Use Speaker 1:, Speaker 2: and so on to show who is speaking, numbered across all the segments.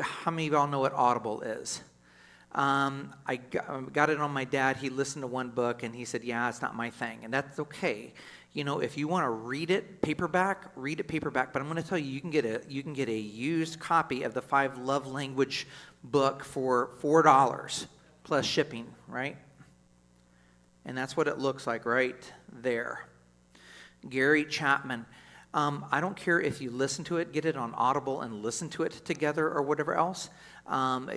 Speaker 1: how many of y'all know what Audible is? I got it on my dad. He listened to one book, and he said, yeah, it's not my thing. And that's okay. You know, if you want to read it paperback. But I'm going to tell you, you can get a used copy of the 5 Love Language book for $4 plus shipping, right? And that's what it looks like right there. Gary Chapman. I don't care if you listen to it, get it on Audible and listen to it together or whatever else.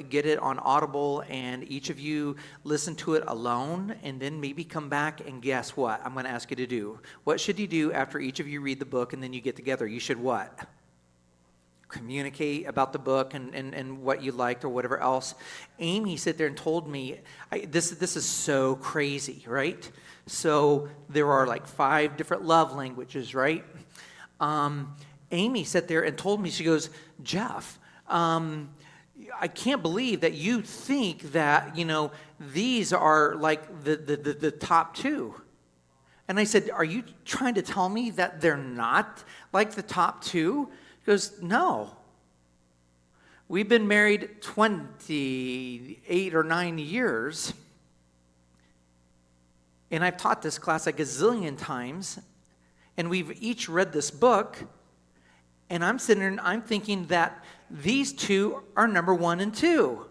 Speaker 1: Get it on Audible and each of you listen to it alone and then maybe come back and guess what I'm going to ask you to do. What should you do after each of you read the book and then you get together? You should what? Communicate about the book and what you liked or whatever else. Amy sat there and told me, this is so crazy, right? So there are like 5 different love languages, right? Amy sat there and told me, she goes, Jeff, I can't believe that you think that, you know, these are like the top 2. And I said, are you trying to tell me that they're not like the top 2? He goes, no. We've been married 28 or 9 years. And I've taught this class a gazillion times. And we've each read this book, and I'm sitting there and I'm thinking that these 2 are number 1 and 2.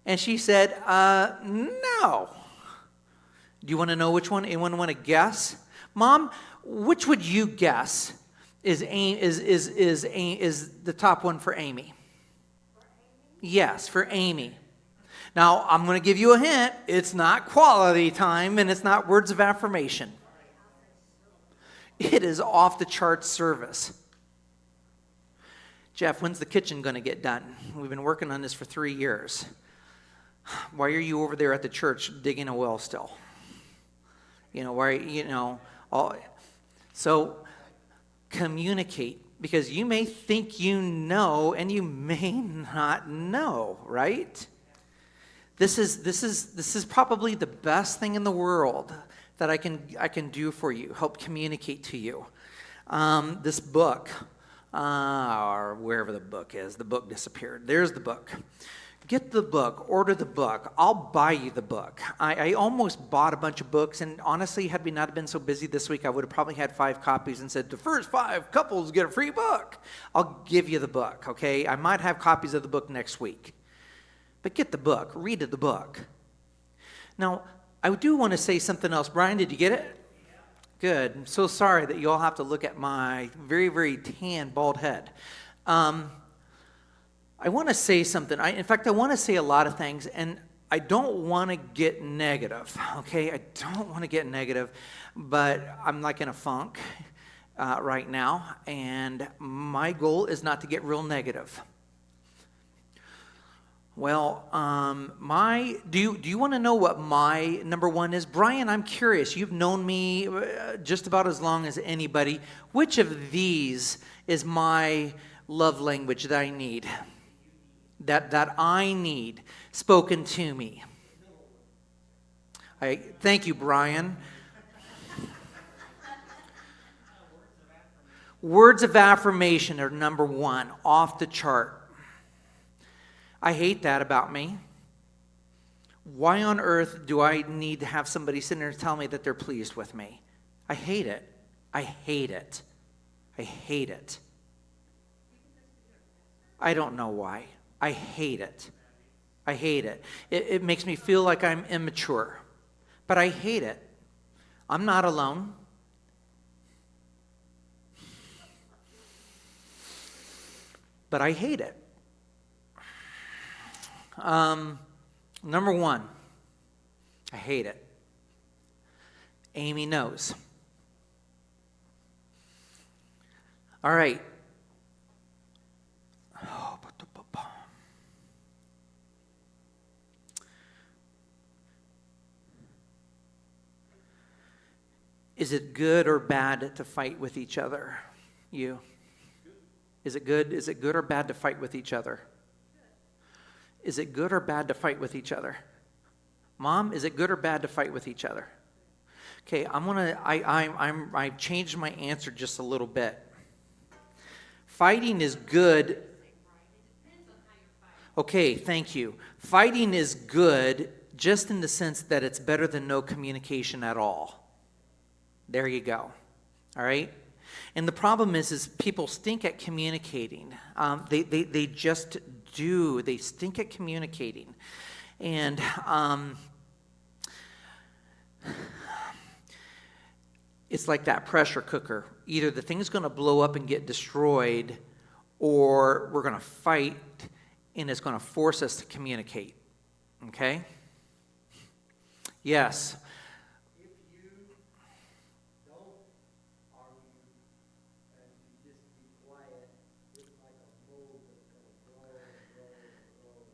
Speaker 1: And she said, no. Do you want to know which one? Anyone want to guess? Mom, which would you guess is the top one for Amy? Yes, for Amy. Now, I'm going to give you a hint. It's not quality time, and it's not words of affirmation. It is off the charts service. Jeff, when's the kitchen going to get done? We've been working on this for 3 years. Why are you over there at the church digging a well still? You know, why, you know, so communicate, because you may think you know and you may not know, right? This is probably the best thing in the world that I can do for you, help communicate to you. This book, or wherever the book is, the book disappeared. There's the book. Get the book, order the book. I'll buy you the book. I almost bought a bunch of books, and honestly, had we not been so busy this week, I would have probably had 5 copies and said, the first 5 couples get a free book. I'll give you the book, okay? I might have copies of the book next week. But get the book, read the book. Now, I do want to say something else. Brian, did you get it? Good. I'm so sorry that you all have to look at my very, very tan, bald head. I want to say something. In fact, I want to say a lot of things, and I don't want to get negative, okay? I don't want to get negative, but I'm like in a funk right now, and my goal is not to get real negative. Well, do you want to know what my number 1 is? Brian, I'm curious. You've known me just about as long as anybody. Which of these is my love language that I need? That I need spoken to me? Thank you, Brian. Words of affirmation are number 1, off the chart. I hate that about me. Why on earth do I need to have somebody sitting there and tell me that they're pleased with me? I hate it. I hate it. I hate it. I don't know why. I hate it. I hate it. It makes me feel like I'm immature. But I hate it. I'm not alone. But I hate it. Number 1, I hate it. Amy knows. All right. Is it good or bad to fight with each other? You? Is it good? Is it good or bad to fight with each other? Is it good or bad to fight with each other? Mom, is it good or bad to fight with each other? Okay, I've changed my answer just a little bit. Fighting is good. Okay, thank you. Fighting is good just in the sense that it's better than no communication at all. There you go. All right? And the problem is people stink at communicating. They just do. They stink at communicating. And it's like that pressure cooker. Either the thing's going to blow up and get destroyed, or we're going to fight, and it's going to force us to communicate. Okay? Yes.
Speaker 2: If you don't argue and you just be quiet, it's like a mold that's going to grow and grow and grow and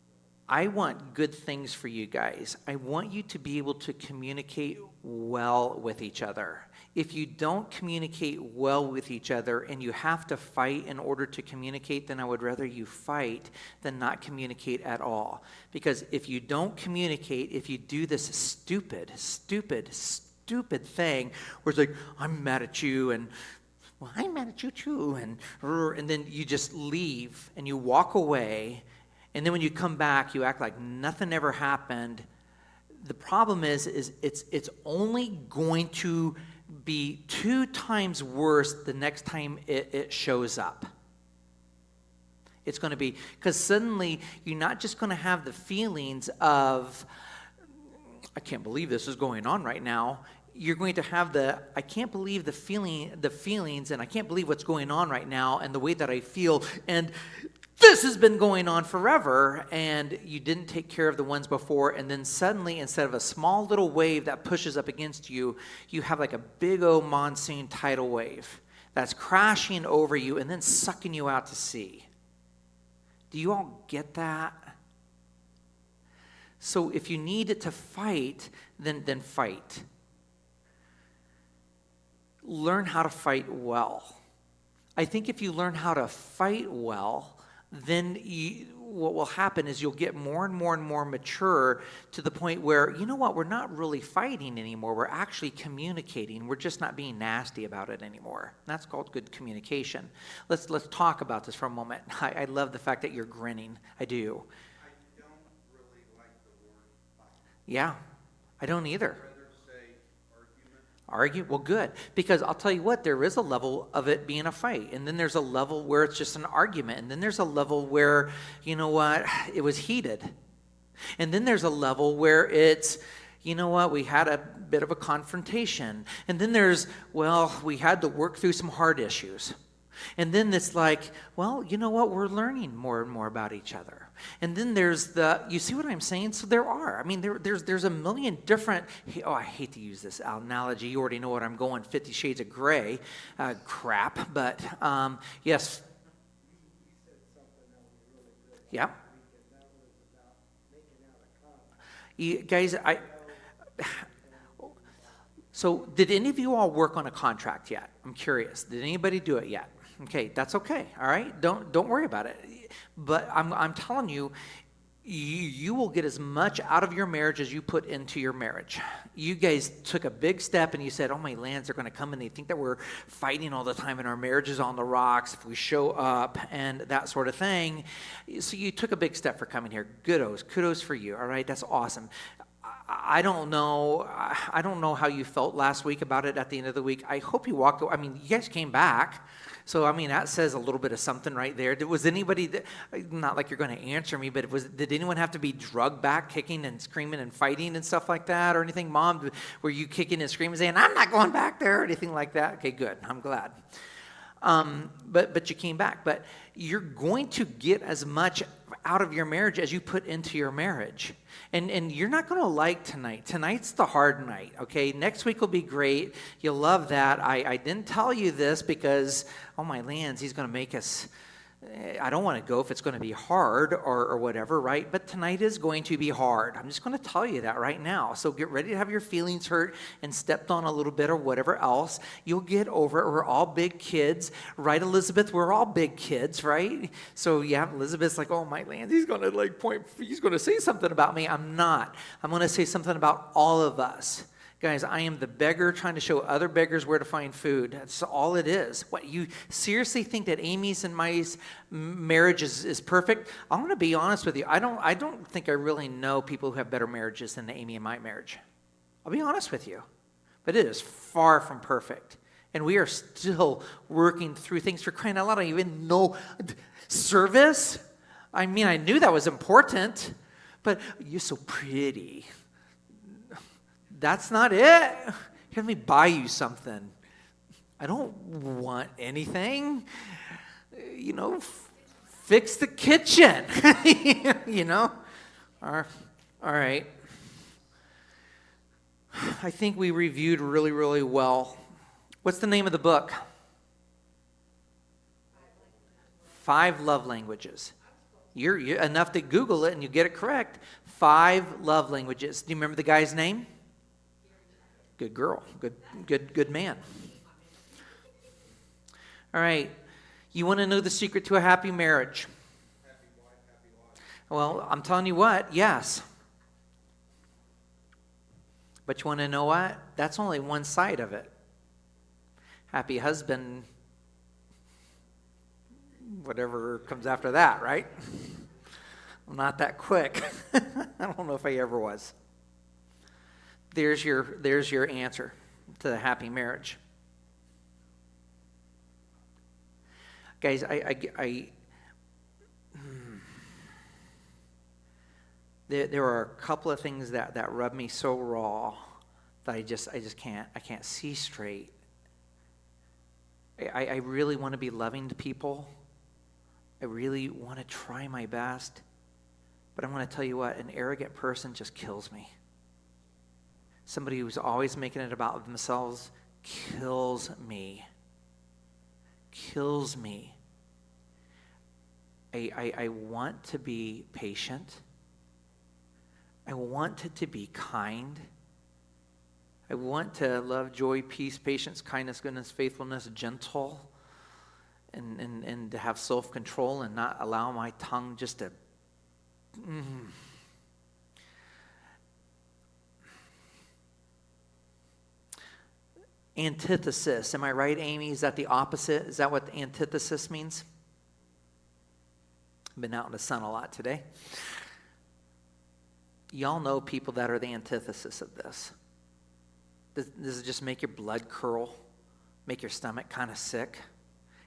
Speaker 2: grow.
Speaker 1: I want good things for you guys. I want you to be able to communicate well with each other. If you don't communicate well with each other and you have to fight in order to communicate, then I would rather you fight than not communicate at all. Because if you don't communicate, if you do this stupid thing where it's like, I'm mad at you, and well, I'm mad at you too, and then you just leave and you walk away, and then when you come back, you act like nothing ever happened. The problem is it's only going to be 2 times worse the next time it shows up. It's going to be, because suddenly you're not just going to have the feelings of, I can't believe this is going on right now. You're going to have I can't believe the feelings, and I can't believe what's going on right now, and the way that I feel, and this has been going on forever, and you didn't take care of the ones before, and then suddenly, instead of a small little wave that pushes up against you, you have like a big old monsoon tidal wave that's crashing over you and then sucking you out to sea. Do you all get that? So if you need to fight, then fight. Learn how to fight well. I think if you learn how to fight well, then what will happen is you'll get more and more and more mature to the point where, you know what, we're not really fighting anymore. We're actually communicating. We're just not being nasty about it anymore. And that's called good communication. Let's talk about this for a moment. I love the fact that you're grinning. I do.
Speaker 2: I don't really like the word fight.
Speaker 1: Yeah, I don't either.
Speaker 2: I'd rather say argument.
Speaker 1: Argue? Well, good. Because I'll tell you what, there is a level of it being a fight. And then there's a level where it's just an argument. And then there's a level where, you know what, it was heated. And then there's a level where it's, you know what, we had a bit of a confrontation. And then there's, well, we had to work through some hard issues. And then it's like, well, you know what, we're learning more and more about each other. And then there's you see what I'm saying? So there are. I mean, there's a million different, I hate to use this analogy. You already know what I'm going, 50 Shades of Grey crap. But, yes.
Speaker 2: You said something that was really good.
Speaker 1: Yeah.
Speaker 2: And that was about making out a contract.
Speaker 1: Guys, so did any of you all work on a contract yet? I'm curious. Did anybody do it yet? Okay, that's okay. All right, don't worry about it. But I'm telling you, you will get as much out of your marriage as you put into your marriage. You guys took a big step and you said, oh, my lands are going to come and they think that we're fighting all the time and our marriage is on the rocks if we show up and that sort of thing. So you took a big step for coming here. Kudos for you. All right, that's awesome. I don't know how you felt last week about it at the end of the week. I hope you walked away. I mean, you guys came back. So, I mean, that says a little bit of something right there. Was anybody, not like you're going to answer me, but did anyone have to be drugged back, kicking and screaming and fighting and stuff like that or anything? Mom, were you kicking and screaming saying, I'm not going back there or anything like that? Okay, good. I'm glad. But you came back. But you're going to get as much out of your marriage as you put into your marriage. And you're not going to like tonight. Tonight's the hard night, okay? Next week will be great. You'll love that. I didn't tell you this because, oh my lands, he's going to make us, I don't want to go if it's going to be hard or whatever, right? But tonight is going to be hard. I'm just going to tell you that right now. So get ready to have your feelings hurt and stepped on a little bit or whatever else. You'll get over it. We're all big kids, right, Elizabeth? We're all big kids, right? So yeah, Elizabeth's like, oh my land, he's going to he's going to say something about me. I'm not. I'm going to say something about all of us. Guys, I am the beggar trying to show other beggars where to find food. That's all it is. What, you seriously think that Amy's and my marriage is perfect? I'm going to be honest with you. I don't think I really know people who have better marriages than Amy and my marriage. I'll be honest with you. But it is far from perfect. And we are still working through things. For crying out loud, I don't even know service. I mean, I knew that was important. But you're so pretty. That's not it. Here, let me buy you something. I don't want anything. You know, fix the kitchen. You know? All right. I think we reviewed really, really well. What's the name of the book? 5 Love Languages. You're enough to Google it and you get it correct. 5 love languages. Do you remember the guy's name? Good girl. Good man. All right. You want to know the secret to a happy marriage?
Speaker 3: Happy wife, happy life.
Speaker 1: Well, I'm telling you what, yes. But you want to know what? That's only one side of it. Happy husband, whatever comes after that, right? I'm not that quick. I don't know if I ever was. There's your answer to the happy marriage. Guys, there are a couple of things that rub me so raw that I just can't see straight. I really want to be loving to people. I really want to try my best. But I'm going to tell you what, an arrogant person just kills me. Somebody who's always making it about themselves kills me. Kills me. I want to be patient. I want to be kind. I want to love, joy, peace, patience, kindness, goodness, faithfulness, gentle, and to have self-control and not allow my tongue just to... Antithesis. Am I right, Amy? Is that the opposite? Is that what antithesis means? I've been out in the sun a lot today. Y'all know people that are the antithesis of this. Does it just make your blood curl? Make your stomach kind of sick?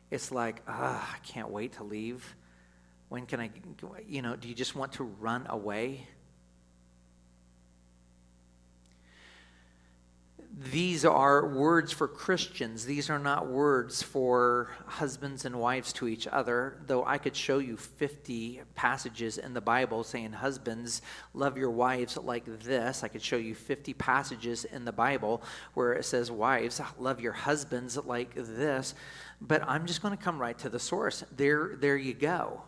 Speaker 1: It's like, I can't wait to leave. When can I, do you just want to run away? These are words for Christians. These are not words for husbands and wives to each other, though I could show you 50 passages in the Bible saying, husbands, love your wives like this. I could show you 50 passages in the Bible where it says, wives, love your husbands like this. But I'm just going to come right to the source. There you go.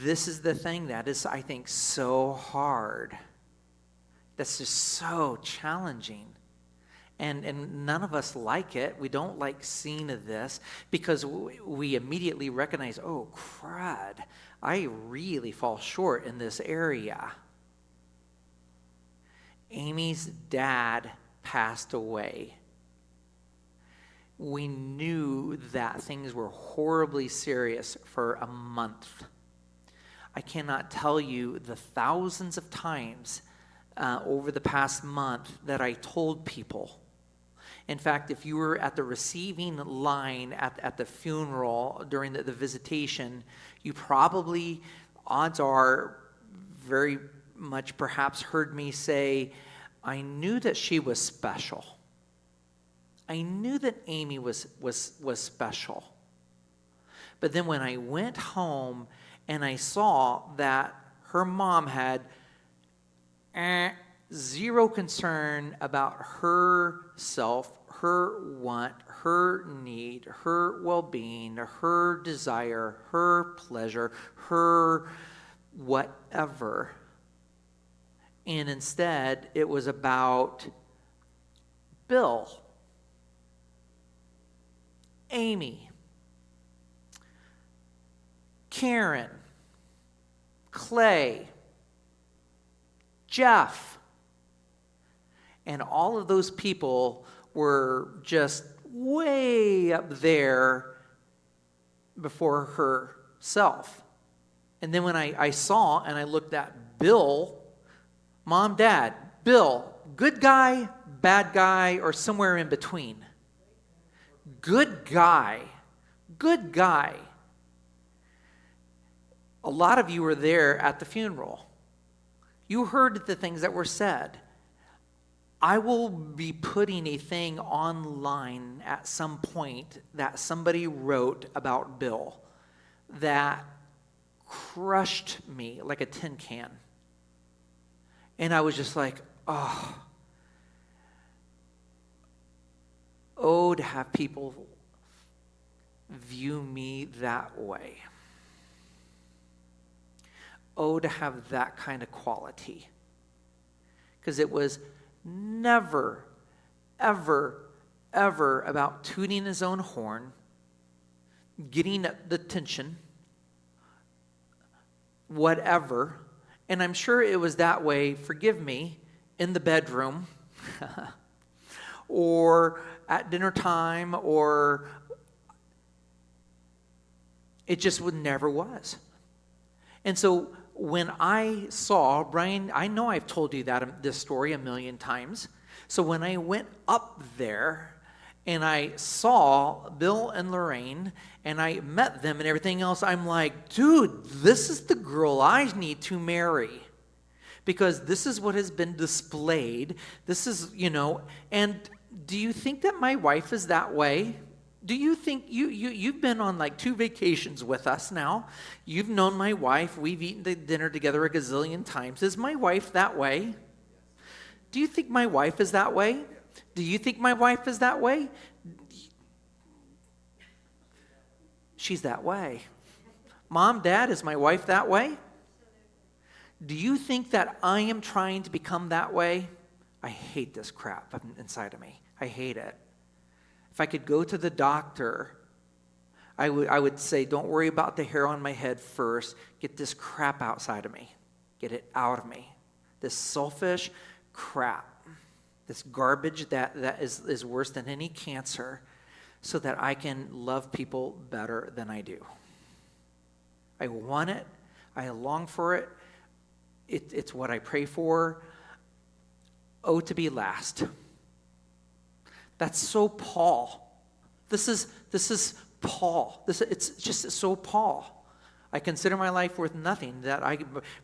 Speaker 1: This is the thing that is, I think, so hard. That's just so challenging. And none of us like it. We don't like seeing this because we immediately recognize, oh, crud, I really fall short in this area. Amy's dad passed away. We knew that things were horribly serious for a month. I cannot tell you the thousands of times over the past month that I told people. In fact, if you were at the receiving line at the funeral during the visitation, you probably, odds are, very much perhaps heard me say, I knew that she was special. I knew that Amy was special. But then when I went home and I saw that her mom had zero concern about herself, her want, her need, her well-being, her desire, her pleasure, her whatever. And instead, it was about Bill, Amy, Karen, Clay, Jeff. And all of those people were just way up there before herself. And then when I saw and I looked at Bill, Mom, Dad, Bill, good guy, bad guy, or somewhere in between. Good guy. Good guy. A lot of you were there at the funeral. You heard the things that were said. I will be putting a thing online at some point that somebody wrote about Bill that crushed me like a tin can. And I was just like, oh, to have people view me that way. Oh, to have that kind of quality. Because it was never, ever, ever about tooting his own horn, getting the attention, whatever. And I'm sure it was that way, forgive me, in the bedroom, or at dinner time, or it just never was. And so when I saw Brian, I know I've told you this story a million times. So when I went up there and I saw Bill and Lorraine and I met them and everything else, I'm like, dude, this is the girl I need to marry. Because this is what has been displayed. This is, and do you think that my wife is that way? Do you think you've been on like 2 vacations with us now? You've known my wife. We've eaten the dinner together a gazillion times. Is my wife that way? Do you think my wife is that way? Do you think my wife is that way? She's that way. Mom, Dad, is my wife that way? Do you think that I am trying to become that way? I hate this crap inside of me. I hate it. If I could go to the doctor, I would say, don't worry about the hair on my head first. Get this crap outside of me. Get it out of me. This selfish crap. This garbage that is worse than any cancer, so that I can love people better than I do. I want it. I long for it. It's what I pray for. Oh, to be last. That's so Paul. This is Paul. It's just so Paul. I consider my life worth nothing, that I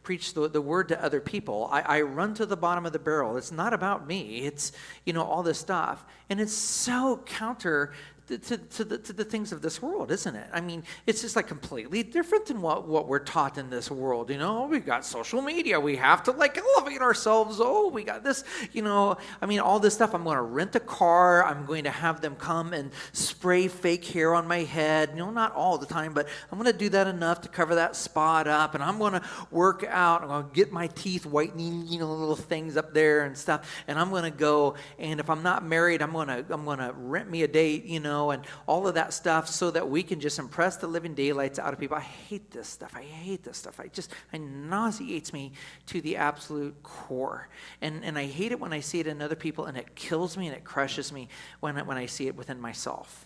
Speaker 1: preach the word to other people. I run to the bottom of the barrel. It's not about me. It's, all this stuff. And it's so counter to the things of this world, isn't it? I mean, it's just like completely different than what we're taught in this world. We've got social media. We have to like elevate ourselves. Oh, we got this, all this stuff. I'm going to rent a car. I'm going to have them come and spray fake hair on my head. Not all the time, but I'm going to do that enough to cover that spot up. And I'm going to work out. I'm going to get my teeth whitening, little things up there and stuff. And I'm going to go. And if I'm not married, I'm going to rent me a date, and all of that stuff, so that we can just impress the living daylights out of people. I hate this stuff. It nauseates me to the absolute core. And I hate it when I see it in other people, and it kills me and it crushes me when I see it within myself.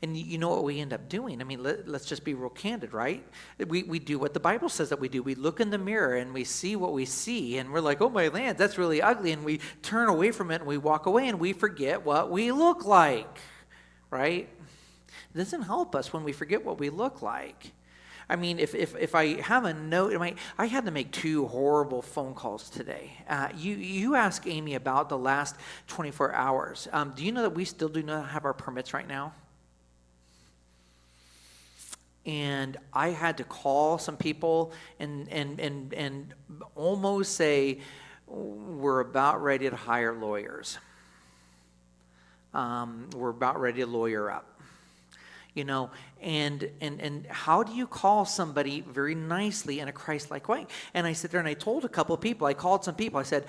Speaker 1: And you know what we end up doing? I mean, let's just be real candid, right? We do what the Bible says that we do. We look in the mirror and we see what we see, and we're like, oh my land, that's really ugly, and we turn away from it and we walk away and we forget what we look like, right? It doesn't help us when we forget what we look like. I mean, if I have a note, I had to make 2 horrible phone calls today. You ask Amy about the last 24 hours. Do you know that we still do not have our permits right now? And I had to call some people and almost say, we're about ready to hire lawyers. We're about ready to lawyer up. And how do you call somebody very nicely in a Christ-like way? And I sit there and I told a couple of people, I called some people, I said,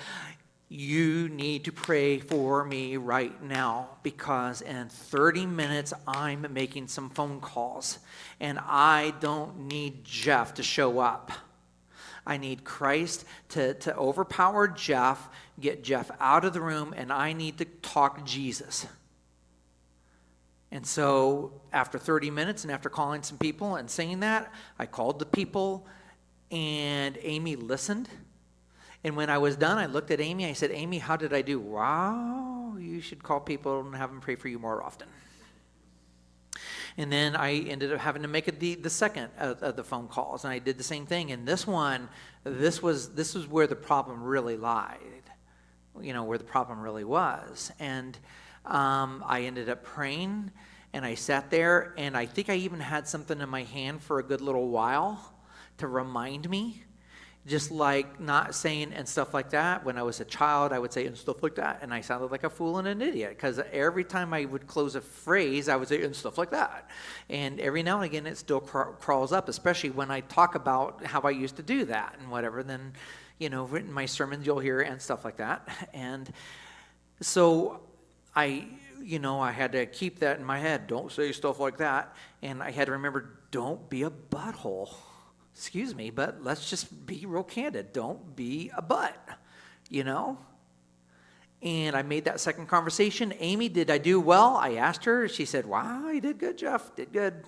Speaker 1: you need to pray for me right now, because in 30 minutes I'm making some phone calls and I don't need Jeff to show up. I need Christ to overpower Jeff, get Jeff out of the room, and I need to talk Jesus. And so after 30 minutes and after calling some people and saying that, I called the people, and Amy listened. And when I was done, I looked at Amy. I said, Amy, how did I do? Wow, you should call people and have them pray for you more often. And then I ended up having to make it the second of the phone calls, and I did the same thing. And this one, this was where the problem really lied, where the problem really was. And I ended up praying, and I sat there, and I think I even had something in my hand for a good little while to remind me. Just like not saying and stuff like that. When I was a child, I would say and stuff like that, and I sounded like a fool and an idiot, because every time I would close a phrase, I would say and stuff like that. And every now and again, it still crawls up, especially when I talk about how I used to do that and whatever. Then, in my sermons, you'll hear and stuff like that. And so I had to keep that in my head. Don't say stuff like that. And I had to remember, don't be a butthole. Excuse me, but let's just be real candid. Don't be a butt, And I made that second conversation. Amy, did I do well? I asked her. She said, wow, you did good, Jeff. Did good.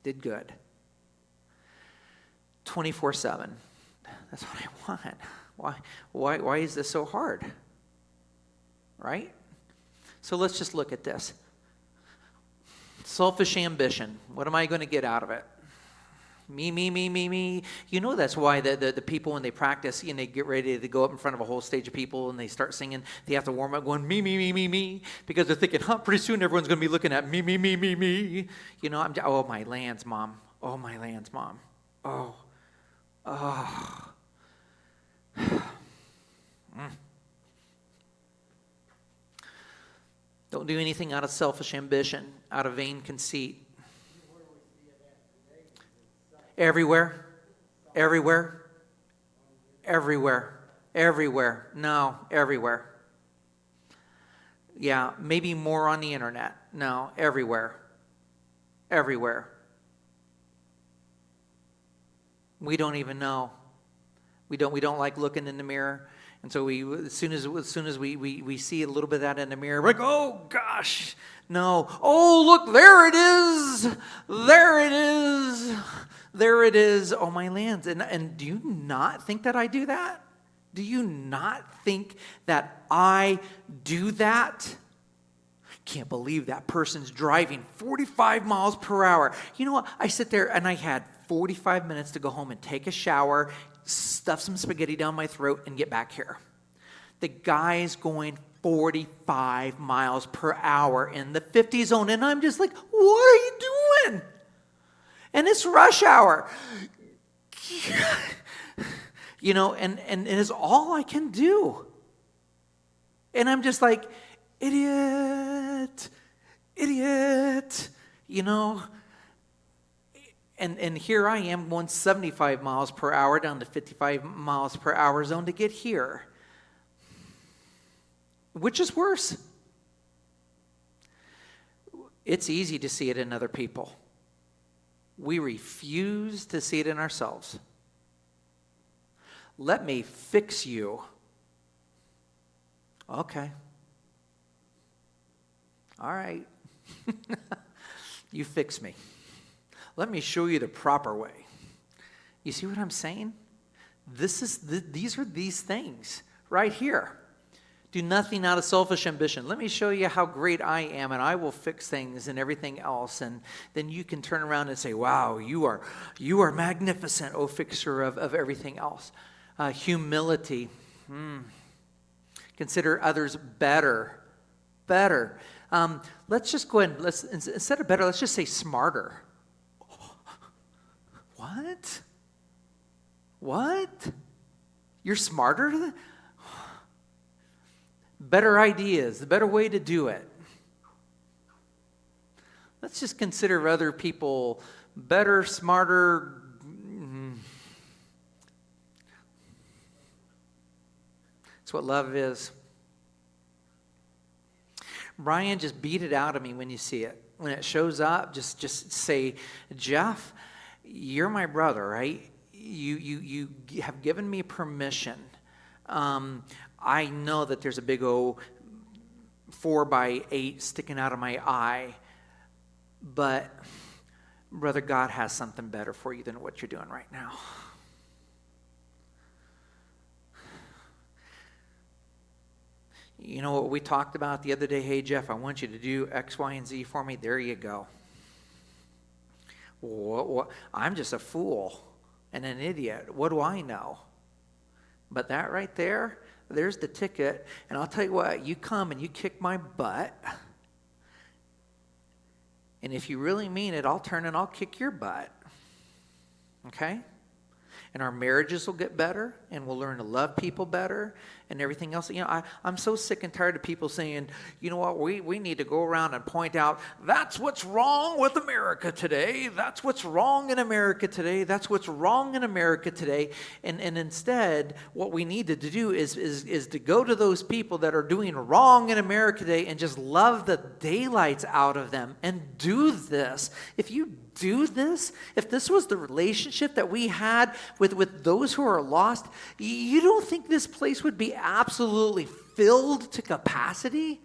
Speaker 1: Did good. 24/7. That's what I want. Why is this so hard? Right? So let's just look at this. Selfish ambition. What am I going to get out of it? Me, me, me, me, me. That's why the people, when they practice, they get ready to go up in front of a whole stage of people and they start singing, they have to warm up going, me, me, me, me, me, because they're thinking, pretty soon everyone's going to be looking at me, me, me, me, me. Oh, my lands, Mom. Oh, my lands, Mom. Oh. Don't do anything out of selfish ambition, out of vain conceit. Everywhere. No, everywhere. Yeah, maybe more on the internet. No, everywhere. We don't even know. We don't like looking in the mirror. And so as soon as we see a little bit of that in the mirror, we're like, oh gosh, no. Oh, look, there it is. There it is. Oh, my lands. And do you not think that I do that? Do you not think that I do that? Can't believe that person's driving 45 miles per hour. You know what? I sit there and I had 45 minutes to go home and take a shower, stuff some spaghetti down my throat, and get back here. The guy's going 45 miles per hour in the 50 zone, and I'm just like, what are you doing? And it's rush hour. And it is all I can do. And I'm just like, idiot. And here I am going 75 miles per hour down to 55 miles per hour zone to get here. Which is worse? It's easy to see it in other people. We refuse to see it in ourselves. Let me fix you. Okay. All right. You fix me. Let me show you the proper way. You see what I'm saying? These are these things right here. Do nothing out of selfish ambition. Let me show you how great I am, and I will fix things and everything else. And then you can turn around and say, wow, you are magnificent, O fixer of everything else. Humility. Consider others better. Let's just go ahead and instead of better, let's just say smarter. What? You're smarter? Better ideas, the better way to do it. Let's just consider other people better, smarter. That's what love is. Brian, just beat it out of me when you see it. When it shows up, just say, Jeff, you're my brother, right? you have given me permission. I know that there's a big old 4x8 sticking out of my eye, but brother, God has something better for you than what you're doing right now. You know what we talked about the other day? Hey, Jeff, I want you to do X, Y, and Z for me. There you go. What? I'm just a fool and an idiot. What do I know? But that right there, there's the ticket. And I'll tell you what, you come and you kick my butt. And if you really mean it, I'll turn and I'll kick your butt. Okay? And our marriages will get better, and we'll learn to love people better, and everything else. You know, I'm so sick and tired of people saying, you know what, we need to go around and point out, that's what's wrong with America today. That's what's wrong in America today. That's what's wrong in America today. And instead, what we need to do is to go to those people that are doing wrong in America today and just love the daylights out of them and do this. If you do this, if this was the relationship that we had with those who are lost, you don't think this place would be absolutely filled to capacity?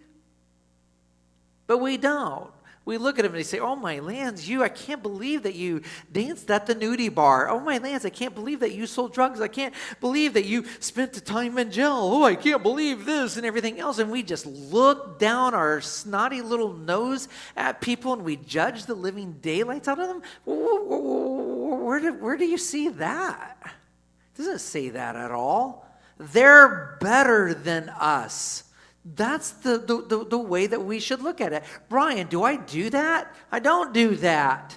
Speaker 1: But we don't. We look at them and they say, oh my lands, I can't believe that you danced at the nudie bar. Oh my lands, I can't believe that you sold drugs. I can't believe that you spent the time in jail. Oh, I can't believe this and everything else. And we just look down our snotty little nose at people and we judge the living daylights out of them. Where do you see that? It doesn't say that at all. They're better than us. That's the way that we should look at it. Brian, do I do that? I don't do that.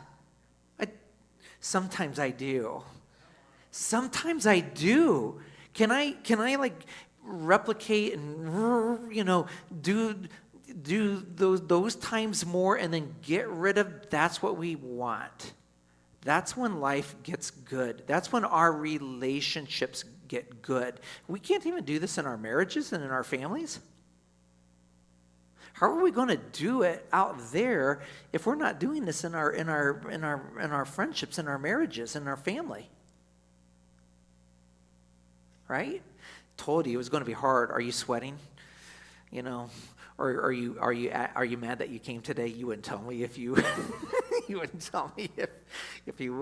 Speaker 1: Sometimes I do. Sometimes I do. Can I like replicate and do those times more and then get rid of? That's what we want. That's when life gets good. That's when our relationships get good. We can't even do this in our marriages and in our families. How are we going to do it out there if we're not doing this in our friendships, in our marriages, in our family? Right? Told you it was going to be hard. Are you sweating? Or are you mad that you came today? You wouldn't tell me if you you wouldn't tell me if you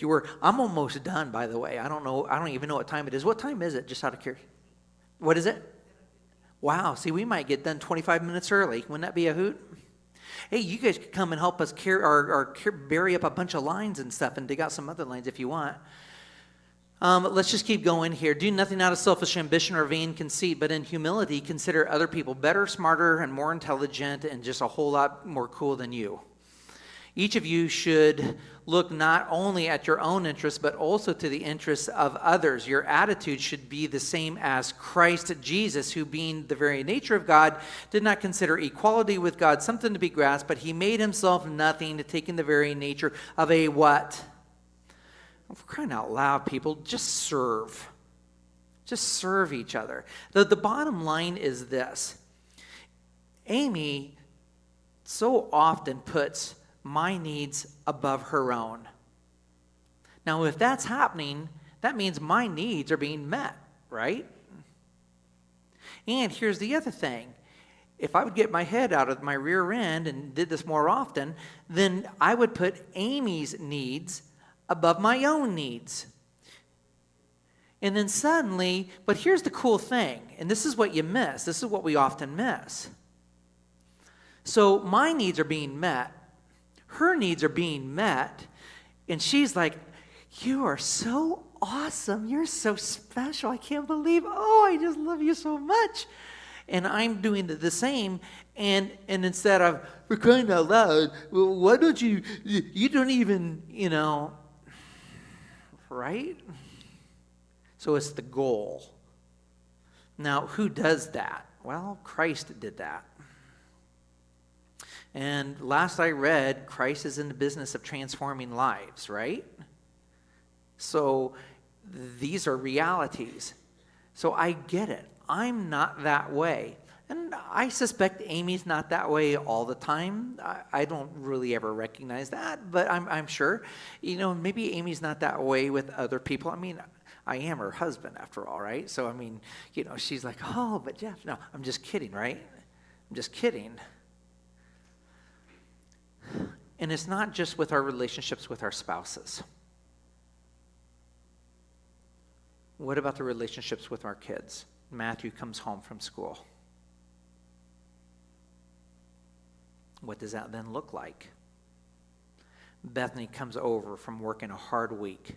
Speaker 1: were. I'm almost done, by the way. I don't even know what time it is. What time is it? Just out of curiosity. What is it? Wow, see, we might get done 25 minutes early. Wouldn't that be a hoot? Hey, you guys could come and help us bury up a bunch of lines and stuff and dig out some other lines if you want. Let's just keep going here. Do nothing out of selfish ambition or vain conceit, but in humility consider other people better, smarter, and more intelligent, and just a whole lot more cool than you. Each of you should look not only at your own interests, but also to the interests of others. Your attitude should be the same as Christ Jesus, who being the very nature of God, did not consider equality with God something to be grasped, but he made himself nothing, taking the very nature of a what? For crying out loud, people, just serve. Just serve each other. The bottom line is this. Amy so often puts my needs above her own. Now, if that's happening, that means my needs are being met, right? And here's the other thing. If I would get my head out of my rear end and did this more often, then I would put Amy's needs above my own needs. And then suddenly, but here's the cool thing, and this is what you miss. This is what we often miss. So my needs are being met. Her needs are being met. And she's like, you are so awesome. You're so special. I can't believe, I just love you so much. And I'm doing the same. And instead of, we're crying out loud, well, why don't you don't even, right? So it's the goal. Now, who does that? Well, Christ did that. And last I read, Christ is in the business of transforming lives, right? So these are realities. So I get it. I'm not that way. And I suspect Amy's not that way all the time. I don't really ever recognize that, but I'm sure, maybe Amy's not that way with other people. I mean, I am her husband after all, right? So, I mean, she's like, oh, but Jeff, no, I'm just kidding, right? I'm just kidding. And it's not just with our relationships with our spouses. What about the relationships with our kids? Matthew comes home from school. What does that then look like? Bethany comes over from working a hard week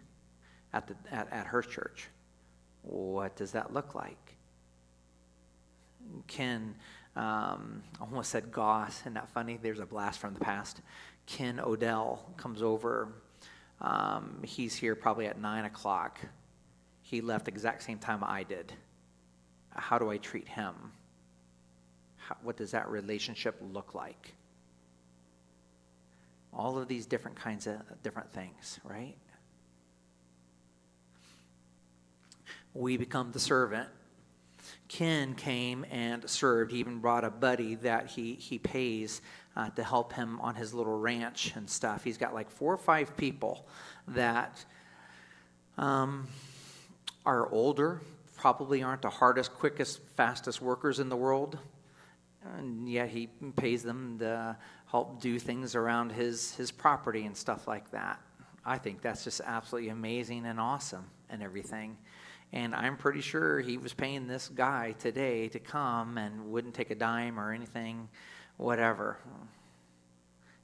Speaker 1: at her church. What does that look like? Ken, I almost said Goss, isn't that funny? There's a blast from the past. Ken Odell comes over. He's here probably at 9 o'clock. He left the exact same time I did. How do I treat him? What does that relationship look like? All of these different kinds of different things, right? We become the servant. Ken came and served. He even brought a buddy that he pays to help him on his little ranch and stuff. He's got like 4 or 5 people that are older, probably aren't the hardest, quickest, fastest workers in the world. And yet he pays them to help do things around his property and stuff like that. I think that's just absolutely amazing and awesome and everything. And I'm pretty sure he was paying this guy today to come and wouldn't take a dime or anything, whatever.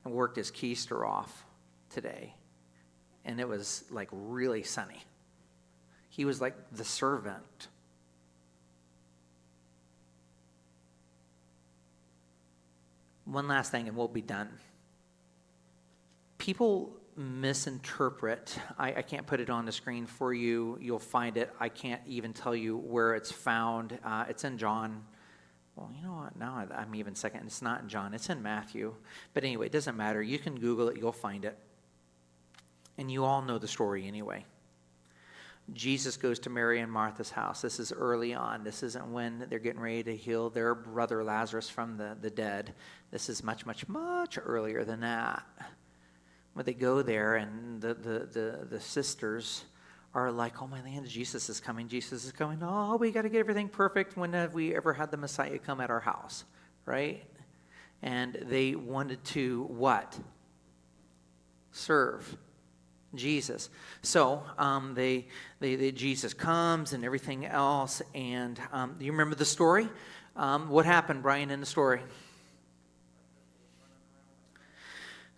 Speaker 1: And worked his keister off today. And it was like really sunny. He was like the servant. One last thing and we'll be done. People misinterpret. I can't put it on the screen for you. You'll find it. I can't even tell you where it's found. It's in John. Well, you know what? Now I'm even second. It's not in John. It's in Matthew. But anyway, it doesn't matter. You can Google it. You'll find it. And you all know the story anyway. Jesus goes to Mary and Martha's house. This is early on. This isn't when they're getting ready to heal their brother Lazarus from the dead. This is much, much, much earlier than that. When they go there and the sisters are like, oh my land, Jesus is coming. Jesus is coming. Oh, we got to get everything perfect. When have we ever had the Messiah come at our house? Right? And they wanted to what? Serve Jesus. So Jesus comes and everything else. And do you remember the story? What happened, Brian, in the story?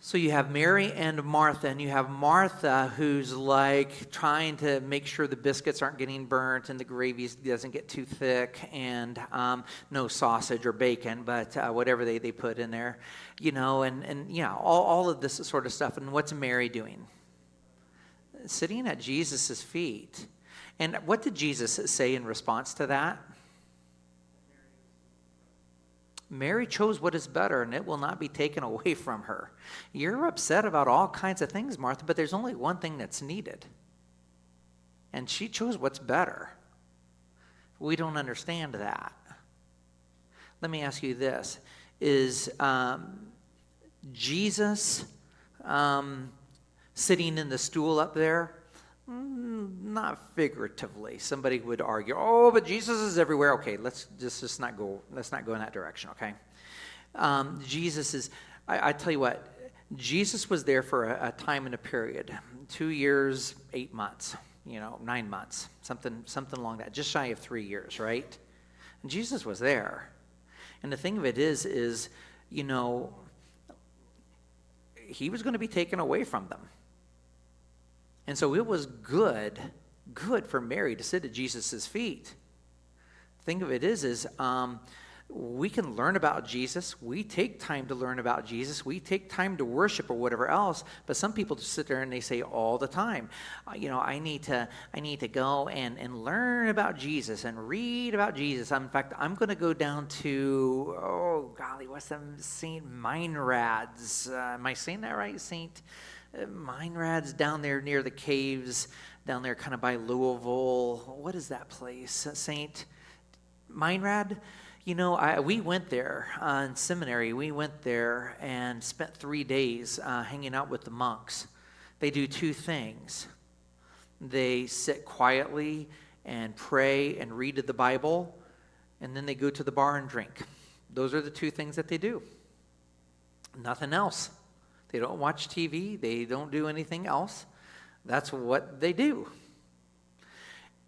Speaker 1: So you have Mary and Martha, and you have Martha who's like trying to make sure the biscuits aren't getting burnt and the gravy doesn't get too thick, and no sausage or bacon, but whatever they put in there, and yeah, all of this sort of stuff. And what's Mary doing? Sitting at Jesus' feet. And what did Jesus say in response to that? Mary chose what is better, and it will not be taken away from her. You're upset about all kinds of things, Martha, but there's only one thing that's needed. And she chose what's better. We don't understand that. Let me ask you this. Is Jesus sitting in the stool up there? Not figuratively. Somebody would argue, oh, but Jesus is everywhere. Okay, let's just not go in that direction, okay? Jesus is, I tell you what, Jesus was there for a time and a period, 2 years, 8 months, 9 months, something along that, just shy of 3 years, right? And Jesus was there. And the thing of it is, he was going to be taken away from them. And so it was good for Mary to sit at Jesus' feet. The thing of it is we can learn about Jesus. We take time to learn about Jesus. We take time to worship or whatever else. But some people just sit there and they say all the time, I need to go and learn about Jesus and read about Jesus. In fact, I'm going to go down to, what's that? St. Meinrad's. Am I saying that right? St. Meinrad's down there near the caves, down there kind of by Louisville. What is that place? St. Meinrad? We went there in seminary. We went there and spent 3 days hanging out with the monks. They do 2 things. They sit quietly and pray and read the Bible, and then they go to the bar and drink. Those are the 2 things that they do. Nothing else. They don't watch TV. They don't do anything else. That's what they do.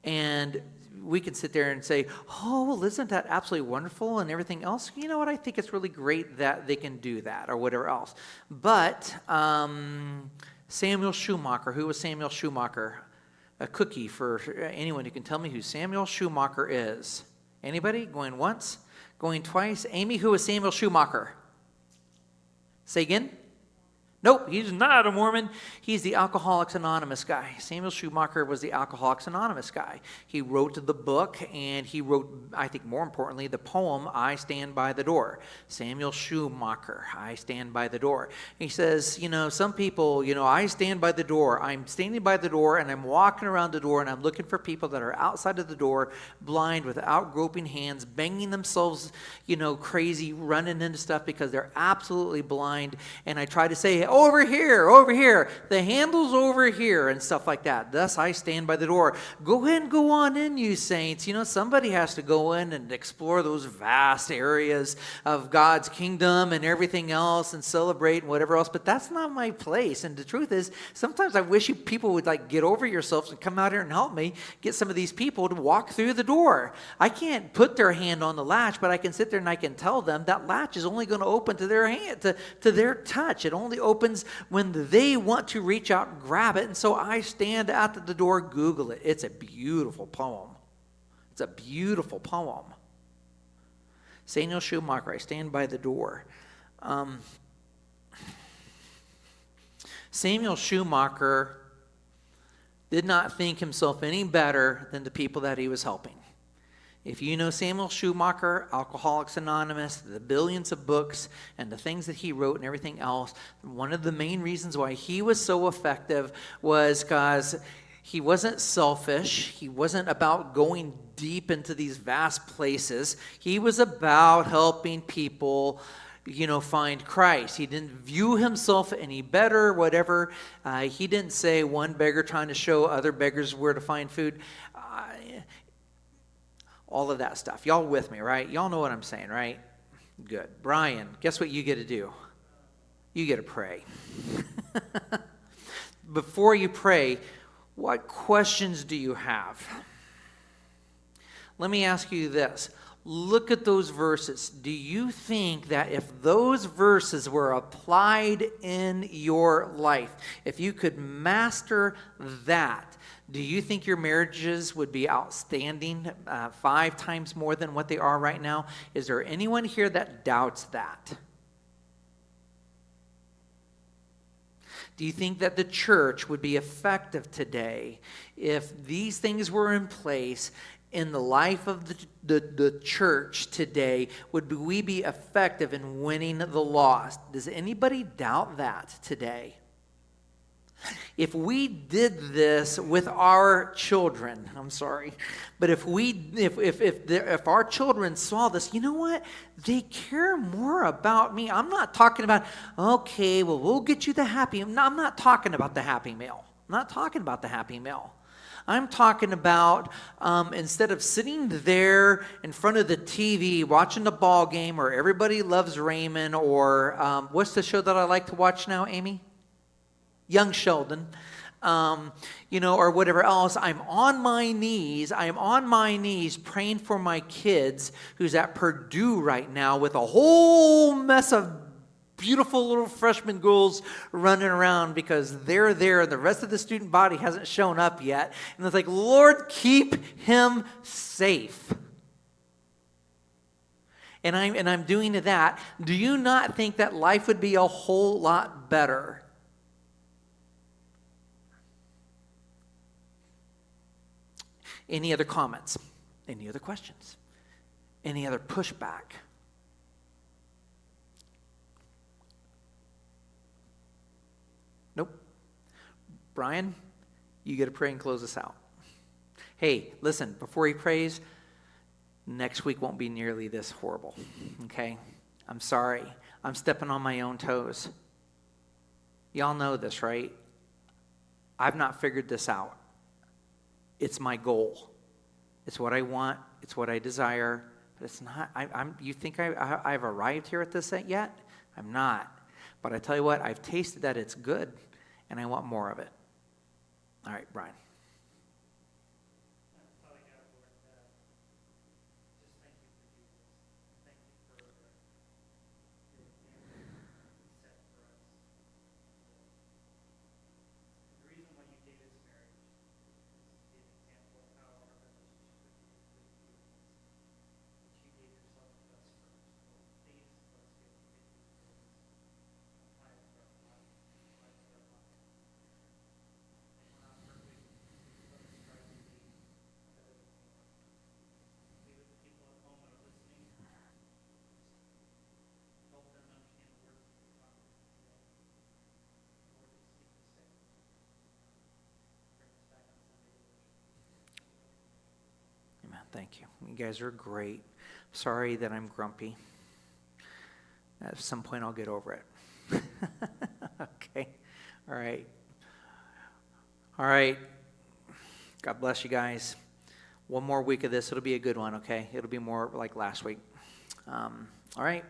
Speaker 1: And we can sit there and say, oh, well, isn't that absolutely wonderful and everything else? You know what? I think it's really great that they can do that or whatever else. But Samuel Schumacher, who was Samuel Schumacher? A cookie for anyone who can tell me who Samuel Schumacher is. Anybody? Going once? Going twice? Amy, who is Samuel Schumacher? Say again? Nope, he's not a Mormon. He's the Alcoholics Anonymous guy. Samuel Schumacher was the Alcoholics Anonymous guy. He wrote the book, and he wrote, I think more importantly, the poem, I Stand by the Door. Samuel Schumacher, I Stand by the Door. He says, some people, I stand by the door. I'm standing by the door, and I'm walking around the door, and I'm looking for people that are outside of the door, blind, without groping hands, banging themselves, crazy, running into stuff because they're absolutely blind. And I try to say, over here, the handle's over here, and stuff like that. Thus, I stand by the door. Go in, go on in, you saints. Somebody has to go in and explore those vast areas of God's kingdom and everything else and celebrate and whatever else, but that's not my place. And the truth is, sometimes I wish people would get over yourselves and come out here and help me get some of these people to walk through the door. I can't put their hand on the latch, but I can sit there and I can tell them that latch is only going to open to their hand, to their touch. It only opens when they want to reach out and grab it. And so I stand at the door. Google it. It's a beautiful poem. It's a beautiful poem. Samuel Schumacher, I stand by the door. Samuel Schumacher did not think himself any better than the people that he was helping. If you know Samuel Schumacher, Alcoholics Anonymous, the billions of books and the things that he wrote and everything else, one of the main reasons why he was so effective was because he wasn't selfish. He wasn't about going deep into these vast places. He was about helping people, find Christ. He didn't view himself any better, whatever. He didn't say one beggar trying to show other beggars where to find food. All of that stuff. Y'all with me, right? Y'all know what I'm saying, right? Good. Brian, guess what you get to do? You get to pray. Before you pray, what questions do you have? Let me ask you this. Look at those verses. Do you think that if those verses were applied in your life, if you could master that, do you think your marriages would be outstanding 5 times more than what they are right now? Is there anyone here that doubts that? Do you think that the church would be effective today if these things were in place in the life of the church today? Would we be effective in winning the lost? Does anybody doubt that today? If we did this with our children, but if our children saw this, you know what? They care more about me. I'm not talking about, okay, well, we'll get you the happy. No, I'm not talking about the happy meal. I'm not talking about the happy meal. I'm talking about instead of sitting there in front of the TV watching the ball game or Everybody Loves Raymond or what's the show that I like to watch now, Amy? Young Sheldon, or whatever else. I'm on my knees praying for my kids who's at Purdue right now with a whole mess of beautiful little freshman girls running around because they're there and the rest of the student body hasn't shown up yet. And it's like, Lord, keep him safe. And I'm doing that. Do you not think that life would be a whole lot better? Any other comments? Any other questions? Any other pushback? Nope. Brian, you get to pray and close us out. Hey, listen, before he prays, Next week won't be nearly this horrible, okay? I'm sorry. I'm stepping on my own toes. Y'all know this, right? I've not figured this out. It's my goal. It's what I want. It's what I desire. But it's not. You think I've arrived here at this yet? I'm not. But I tell you what, I've tasted that it's good, and I want more of it. All right, Brian.
Speaker 2: Father God, Lord, just thank you for Jesus. Thank you for your example set for us. The reason why you gave us marriage is to be an example of how our relationship with you is. That you gave yourself to us first. Lord, please let's give you praise. Apply it to our life. Apply it to our life. And we're not perfect. Let us strive to be better than we are. Be with the people at home that are listening. Help them understand the words that you're talking about today. Lord, just keep us safe. Bring us back on Sunday to worship.
Speaker 1: Amen. Thank you. You guys are great. Sorry that I'm grumpy. At some point, I'll get over it. Okay. All right. All right. God bless you guys. One more week of this. It'll be a good one, okay? It'll be more like last week. All right.